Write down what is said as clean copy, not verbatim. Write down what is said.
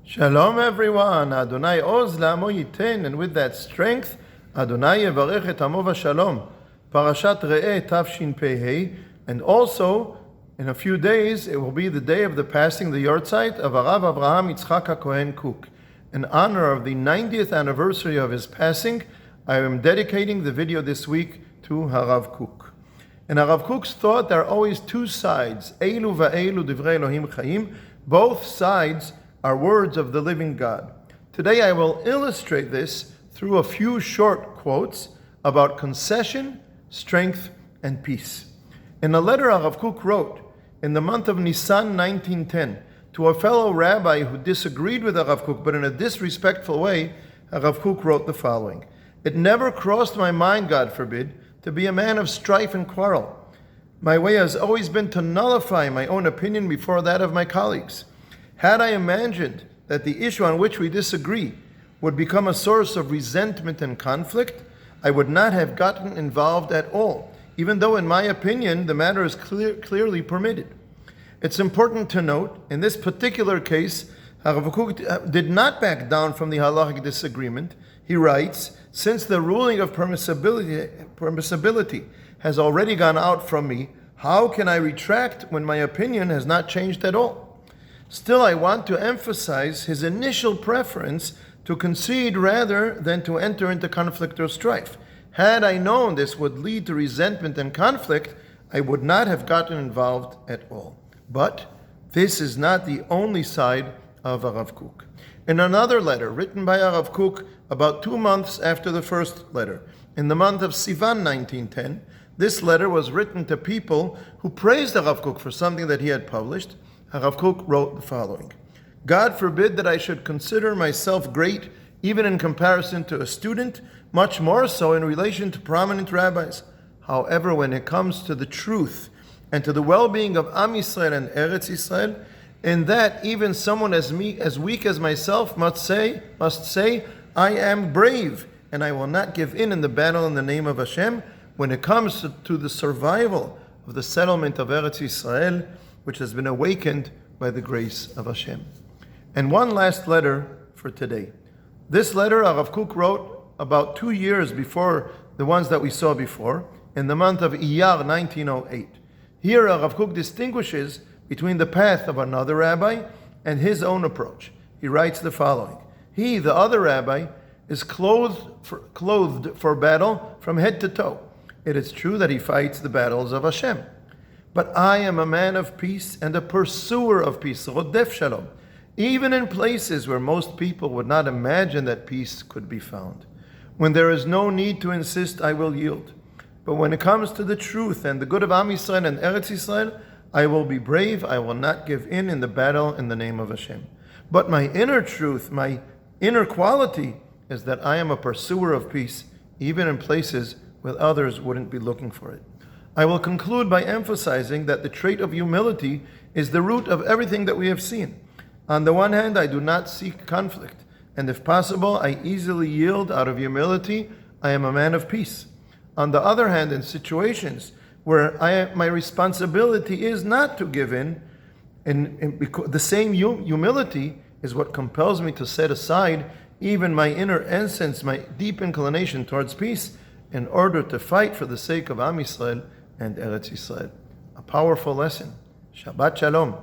Shalom everyone, Adonai Oz La'amo Yiten, and with that strength, Adonai Yevarech et Amo V'Shalom. Parashat Re'eh Tafshin Pei, and also in a few days it will be the day of the passing, the yahrzeit of HaRav Avraham Yitzchak HaCohen Kook. In honor of the 90th anniversary of his passing, I am dedicating the video this week to HaRav Kook. In HaRav Kook's thought, there are always two sides, Eilu va'eilu divrei Elohim chayim. Both sides are words of the living God. Today I will illustrate this through a few short quotes about concession, strength, and peace. In a letter HaRav Kook wrote in the month of Nisan 1910 to a fellow rabbi who disagreed with HaRav Kook, but in a disrespectful way, HaRav Kook wrote the following: "It never crossed my mind, God forbid, to be a man of strife and quarrel. My way has always been to nullify my own opinion before that of my colleagues. Had I imagined that the issue on which we disagree would become a source of resentment and conflict, I would not have gotten involved at all, even though in my opinion the matter is clearly permitted." It's important to note, in this particular case, HaRav Kook did not back down from the halachic disagreement. He writes, "Since the ruling of permissibility has already gone out from me, how can I retract when my opinion has not changed at all? Still, I want to emphasize his initial preference to concede rather than to enter into conflict or strife. Had I known this would lead to resentment and conflict, I would not have gotten involved at all." But this is not the only side of HaRav Kook. In another letter written by HaRav Kook about 2 months after the first letter, in the month of Sivan 1910, this letter was written to people who praised HaRav Kook for something that he had published. HaRav Kook wrote the following: "God forbid that I should consider myself great even in comparison to a student, much more so in relation to prominent rabbis. However, when it comes to the truth and to the well-being of Am Yisrael and Eretz Yisrael, in that even someone as weak as myself must say, I am brave, and I will not give in the battle in the name of Hashem when it comes to the survival of the settlement of Eretz Yisrael, which has been awakened by the grace of Hashem." And one last letter for today. This letter HaRav Kook wrote about 2 years before the ones that we saw before, in the month of Iyar 1908. Here HaRav Kook distinguishes between the path of another rabbi and his own approach. He writes the following: "He, the other rabbi, is clothed for battle from head to toe. It is true that he fights the battles of Hashem. But I am a man of peace and a pursuer of peace, Rodef Shalom, even in places where most people would not imagine that peace could be found. When there is no need to insist, I will yield. But when it comes to the truth and the good of Am Yisrael and Eretz Yisrael, I will be brave, I will not give in the battle in the name of Hashem. But my inner truth, my inner quality is that I am a pursuer of peace, even in places where others wouldn't be looking for it. I will conclude by emphasizing that the trait of humility is the root of everything that we have seen. On the one hand, I do not seek conflict, and if possible, I easily yield out of humility. I am a man of peace. On the other hand, in situations where my responsibility is not to give in, the same humility is what compels me to set aside even my inner essence, my deep inclination towards peace, in order to fight for the sake of Am Yisrael and Eretz Yisrael." A powerful lesson. Shabbat Shalom.